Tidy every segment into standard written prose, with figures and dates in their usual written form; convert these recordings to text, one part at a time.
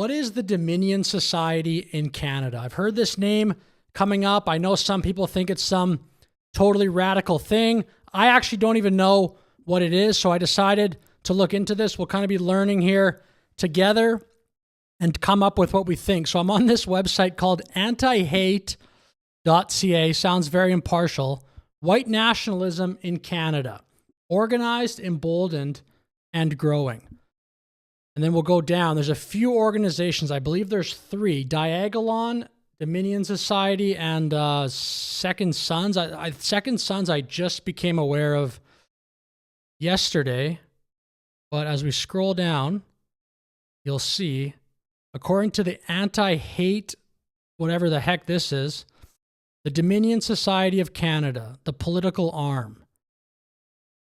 What is the Dominion Society in Canada? I've heard this name coming up. I know some people think it's some totally radical thing. I actually don't even know what it is, so I decided to look into this. We'll kind of be learning here together and come up with what we think. So I'm on this website called antihate.ca. Sounds very impartial. White nationalism in Canada. Organized, emboldened, and growing. And then we'll go down. There's a few organizations. I believe there's 3. Diagolon, Dominion Society, and Second Sons. Second Sons I just became aware of yesterday. But as we scroll down, you'll see, according to the anti-hate, whatever the heck this is, the Dominion Society of Canada, the political arm.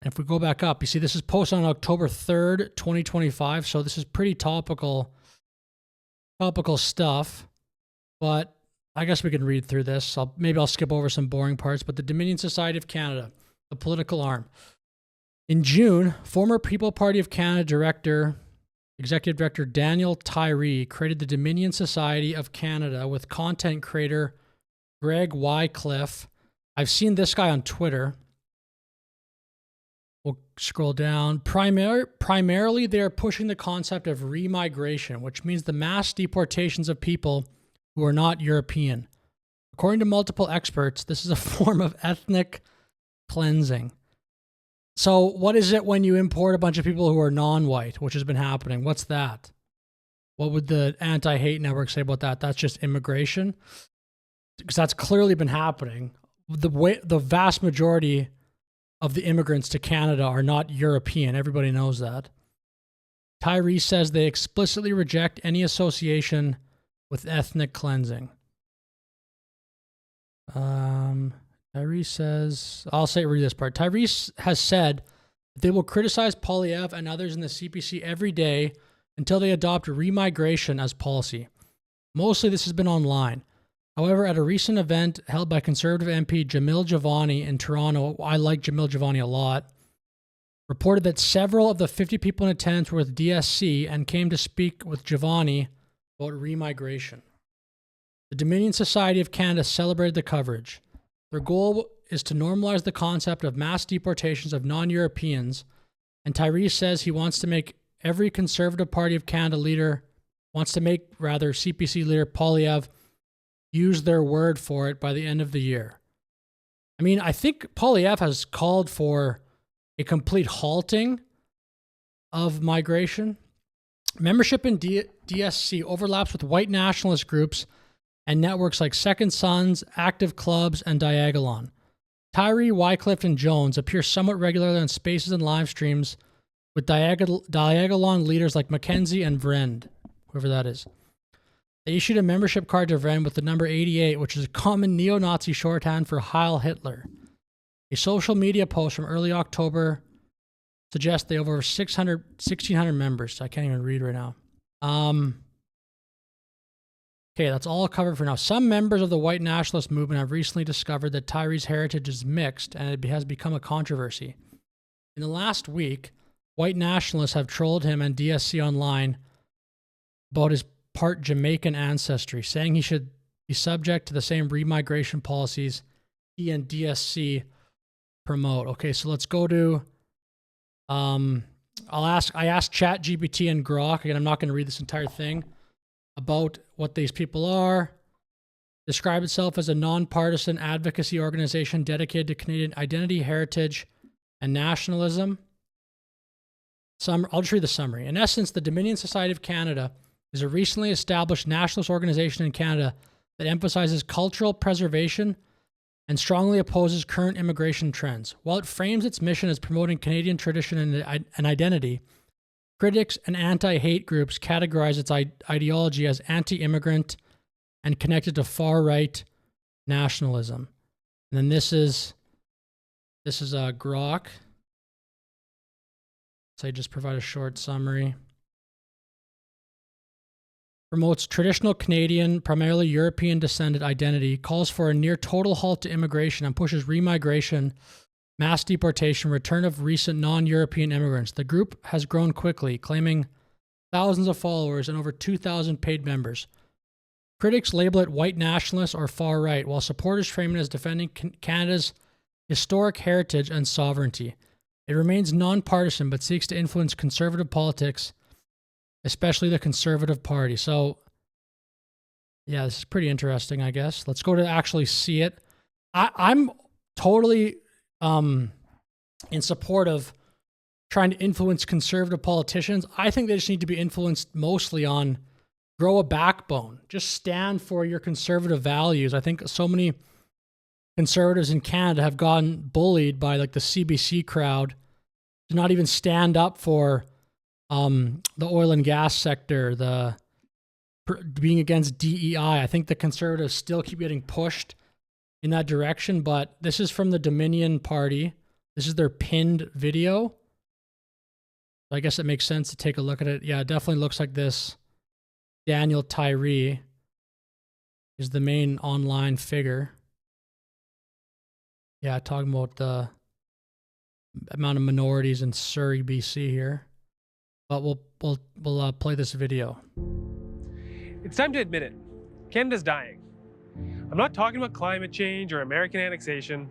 And if we go back up, you see this is posted on October 3rd, 2025. So this is pretty topical stuff. But I guess we can read through this. Maybe I'll skip over some boring parts. But the Dominion Society of Canada, the political arm. In June, former People Party of Canada Executive Director Daniel Tyree created the Dominion Society of Canada with content creator Greg Wycliffe. I've seen this guy on Twitter. We'll scroll down. Primarily, they are pushing the concept of remigration, which means the mass deportations of people who are not European. According to multiple experts, this is a form of ethnic cleansing. So what is it when you import a bunch of people who are non-white, which has been happening? What's that? What would the anti-hate network say about that? That's just immigration? Because that's clearly been happening. The vast majority of the immigrants to Canada are not European. Everybody knows that. Tyree says they explicitly reject any association with ethnic cleansing. Tyree says, read this part. Tyree has said that they will criticize Poilievre and others in the CPC every day until they adopt remigration as policy. Mostly this has been online. However, at a recent event held by Conservative MP Jamil Javani in Toronto, I like Jamil Javani a lot, reported that several of the 50 people in attendance were with DSC and came to speak with Javani about remigration. The Dominion Society of Canada celebrated the coverage. Their goal is to normalize the concept of mass deportations of non-Europeans, and Tyree says he wants to make every Conservative Party of Canada leader, CPC leader Poilievre use their word for it by the end of the year. I mean, I think Poilievre has called for a complete halting of migration. Membership in DSC overlaps with white nationalist groups and networks like Second Sons, Active Clubs, and Diagolon. Tyree, Wycliffe, and Jones appear somewhat regularly on spaces and live streams with Diagolon leaders like Mackenzie and Vrend, whoever that is. They issued a membership card to Vrend with the number 88, which is a common neo-Nazi shorthand for Heil Hitler. A social media post from early October suggests they have over 1,600 members. I can't even read right now. Okay, that's all covered for now. Some members of the white nationalist movement have recently discovered that Tyree's heritage is mixed and it has become a controversy. In the last week, white nationalists have trolled him and DSC online about his part Jamaican ancestry, saying he should be subject to the same remigration policies he and DSC promote. Okay, so let's go to I asked ChatGPT and Grok, again, I'm not going to read this entire thing, about what these people are. Describe itself as a nonpartisan advocacy organization dedicated to Canadian identity, heritage, and nationalism. I'll just read the summary. In essence, the Dominion Society of Canada is a recently established nationalist organization in Canada that emphasizes cultural preservation and strongly opposes current immigration trends. While it frames its mission as promoting Canadian tradition and identity, critics and anti-hate groups categorize its ideology as anti-immigrant and connected to far-right nationalism. And then this is Grok. So I just provide a short summary. Promotes traditional Canadian, primarily European-descended identity, calls for a near-total halt to immigration, and pushes remigration, mass deportation, return of recent non-European immigrants. The group has grown quickly, claiming thousands of followers, and over 2,000 paid members. Critics label it white nationalist or far right, while supporters frame it as defending Canada's historic heritage and sovereignty. It remains nonpartisan but seeks to influence conservative politics, especially the Conservative Party. So, yeah, this is pretty interesting, I guess. Let's go to actually see it. I'm totally in support of trying to influence conservative politicians. I think they just need to be influenced mostly on grow a backbone. Just stand for your conservative values. I think so many conservatives in Canada have gotten bullied by like the CBC crowd to not even stand up for the oil and gas sector, being against DEI. I think the conservatives still keep getting pushed in that direction, but this is from the Dominion Party. This is their pinned video. I guess it makes sense to take a look at it. Yeah, it definitely looks like this. Daniel Tyree is the main online figure. Yeah, talking about the amount of minorities in Surrey, BC here. But we'll play this video. It's time to admit it. Canada's dying. I'm not talking about climate change or American annexation.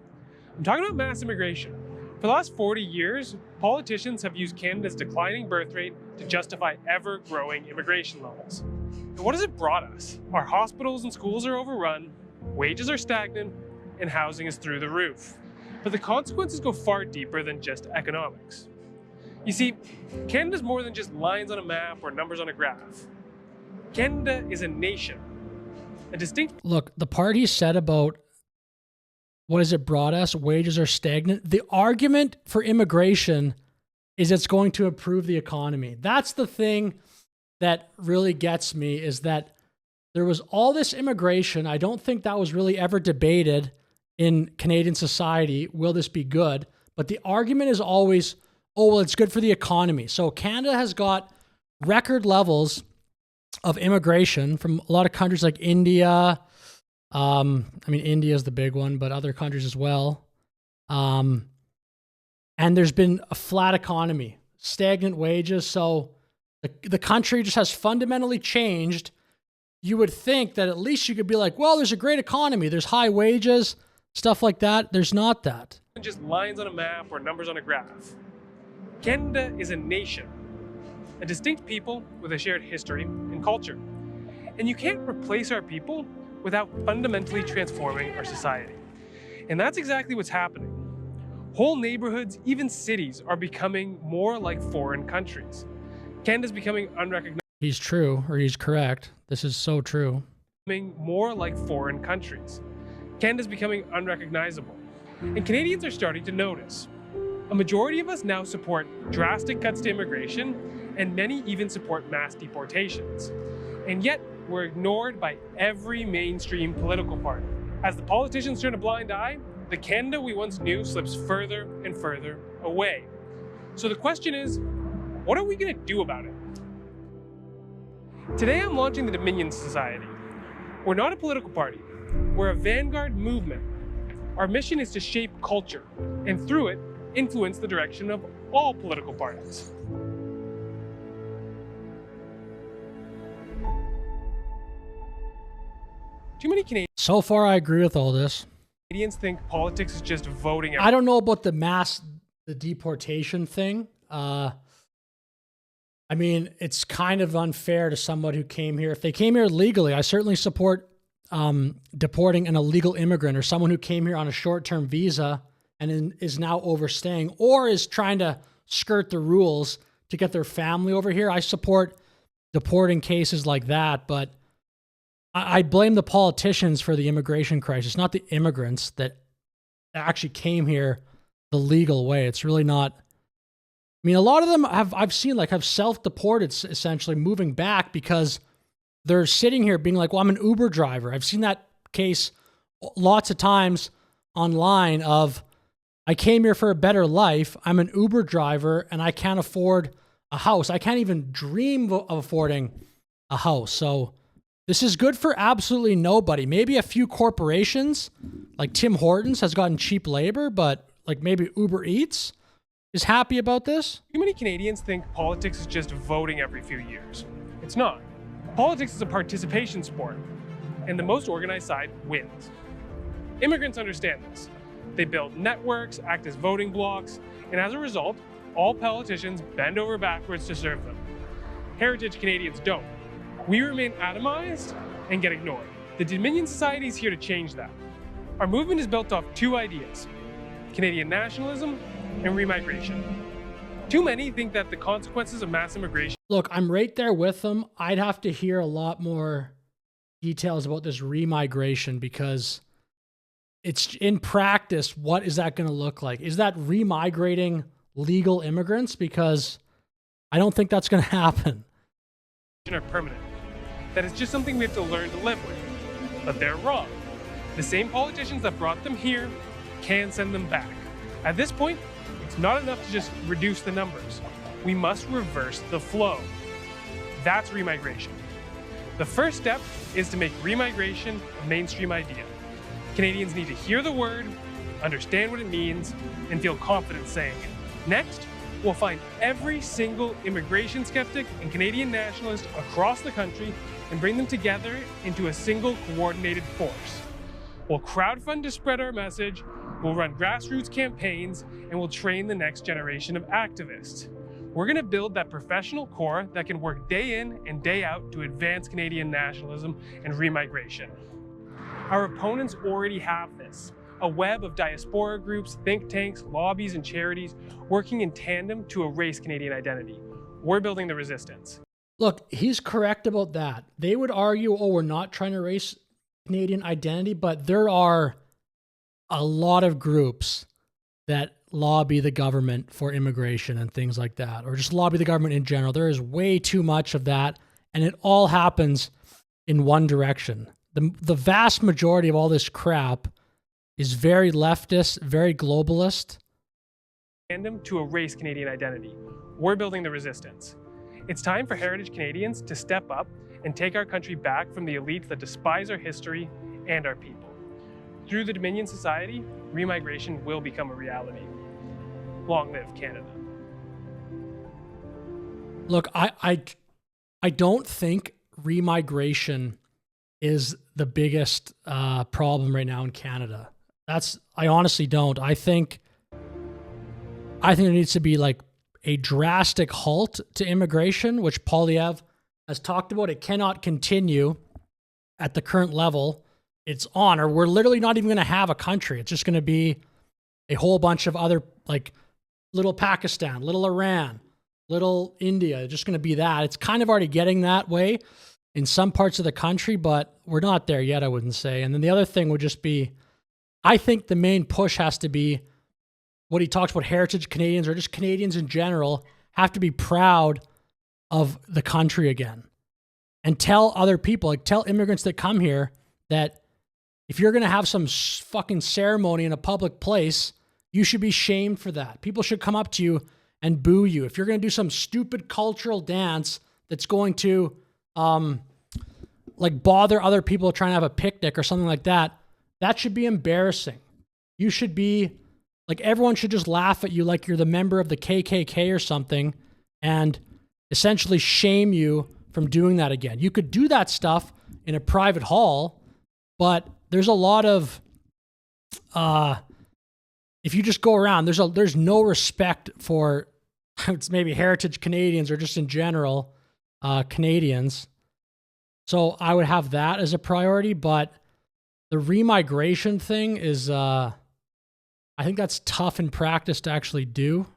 I'm talking about mass immigration. For the last 40 years, politicians have used Canada's declining birth rate to justify ever-growing immigration levels. And what has it brought us? Our hospitals and schools are overrun, wages are stagnant, and housing is through the roof. But the consequences go far deeper than just economics. You see, Canada's more than just lines on a map or numbers on a graph. Canada is a nation. A distinct... Look, the part he said about what has it brought us, wages are stagnant. The argument for immigration is it's going to improve the economy. That's the thing that really gets me, is that there was all this immigration. I don't think that was really ever debated in Canadian society. Will this be good? But the argument is always, oh, well, it's good for the economy. So Canada has got record levels of immigration from a lot of countries like India. I mean, India is the big one, but other countries as well. And there's been a flat economy, stagnant wages. So the country just has fundamentally changed. You would think that at least you could be like, well, there's a great economy. There's high wages, stuff like that. There's not that. Just lines on a map or numbers on a graph. Canada is a nation, a distinct people with a shared history and culture. And you can't replace our people without fundamentally transforming our society. And that's exactly what's happening. Whole neighborhoods, even cities, are becoming more like foreign countries. Canada's becoming unrecognizable. He's true, or he's correct. This is so true. More like foreign countries. Canada's becoming unrecognizable. And Canadians are starting to notice. A majority of us now support drastic cuts to immigration, and many even support mass deportations. And yet, we're ignored by every mainstream political party. As the politicians turn a blind eye, the Canada we once knew slips further and further away. So the question is, what are we going to do about it? Today I'm launching the Dominion Society. We're not a political party. We're a vanguard movement. Our mission is to shape culture, and through it, influence the direction of all political parties. Too many Canadians... So far, I agree with all this. Canadians think politics is just voting out. I don't know about the deportation thing. I mean, it's kind of unfair to someone who came here. If they came here legally, I certainly support deporting an illegal immigrant or someone who came here on a short-term visa and is now overstaying or is trying to skirt the rules to get their family over here. I support deporting cases like that, but I blame the politicians for the immigration crisis, not the immigrants that actually came here the legal way. It's really not. I mean, a lot of them I've seen have self-deported, essentially moving back because they're sitting here being like, well, I'm an Uber driver. I've seen that case lots of times online of, I came here for a better life. I'm an Uber driver and I can't afford a house. I can't even dream of affording a house. So this is good for absolutely nobody. Maybe a few corporations like Tim Hortons has gotten cheap labor, but like maybe Uber Eats is happy about this. Too many Canadians think politics is just voting every few years. It's not. Politics is a participation sport, and the most organized side wins. Immigrants understand this. They build networks, act as voting blocks, and as a result, all politicians bend over backwards to serve them. Heritage Canadians don't. We remain atomized and get ignored. The Dominion Society is here to change that. Our movement is built off two ideas: Canadian nationalism and remigration. Too many think that the consequences of mass immigration... Look, I'm right there with them. I'd have to hear a lot more details about this remigration, because it's in practice, what is that going to look like? Is that remigrating legal immigrants? Because I don't think that's going to happen. ...are permanent. That is just something we have to learn to live with. But they're wrong. The same politicians that brought them here can send them back. At this point, it's not enough to just reduce the numbers. We must reverse the flow. That's remigration. The first step is to make remigration a mainstream idea. Canadians need to hear the word, understand what it means, and feel confident saying it. Next, we'll find every single immigration skeptic and Canadian nationalist across the country and bring them together into a single coordinated force. We'll crowdfund to spread our message, we'll run grassroots campaigns, and we'll train the next generation of activists. We're going to build that professional core that can work day in and day out to advance Canadian nationalism and remigration. Our opponents already have this: a web of diaspora groups, think tanks, lobbies, and charities working in tandem to erase Canadian identity. We're building the resistance. Look, he's correct about that. They would argue, oh, we're not trying to erase Canadian identity, but there are a lot of groups that lobby the government for immigration and things like that, or just lobby the government in general. There is way too much of that, and it all happens in one direction. The vast majority of all this crap is very leftist, very globalist. Tandem to erase Canadian identity. We're building the resistance. It's time for Heritage Canadians to step up and take our country back from the elites that despise our history and our people. Through the Dominion Society, remigration will become a reality. Long live Canada. Look, I don't think remigration is the biggest problem right now in Canada. I honestly don't. I think there needs to be like a drastic halt to immigration, which Poilievre has talked about. It cannot continue at the current level it's on, or we're literally not even going to have a country. It's just going to be a whole bunch of other, like little Pakistan, little Iran, little India. It's just going to be that. It's kind of already getting that way in some parts of the country, but we're not there yet, I wouldn't say. And then the other thing would just be, I think the main push has to be what he talks about: heritage Canadians, or just Canadians in general, have to be proud of the country again. And tell other people, like tell immigrants that come here, that if you're going to have some fucking ceremony in a public place, you should be shamed for that. People should come up to you and boo you. If you're going to do some stupid cultural dance that's going to like bother other people trying to have a picnic or something like that, that should be embarrassing. You should be like, everyone should just laugh at you like you're the member of the KKK or something, and essentially shame you from doing that again. You could do that stuff in a private hall, but there's a lot of if you just go around, there's no respect for it's maybe heritage Canadians or just in general Canadians. So I would have that as a priority, but the remigration thing is I think that's tough in practice to actually do.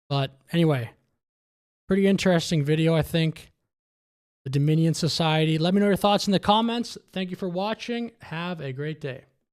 But anyway, pretty interesting video, I think. The Dominion Society. Let me know your thoughts in the comments. Thank you for watching. Have a great day.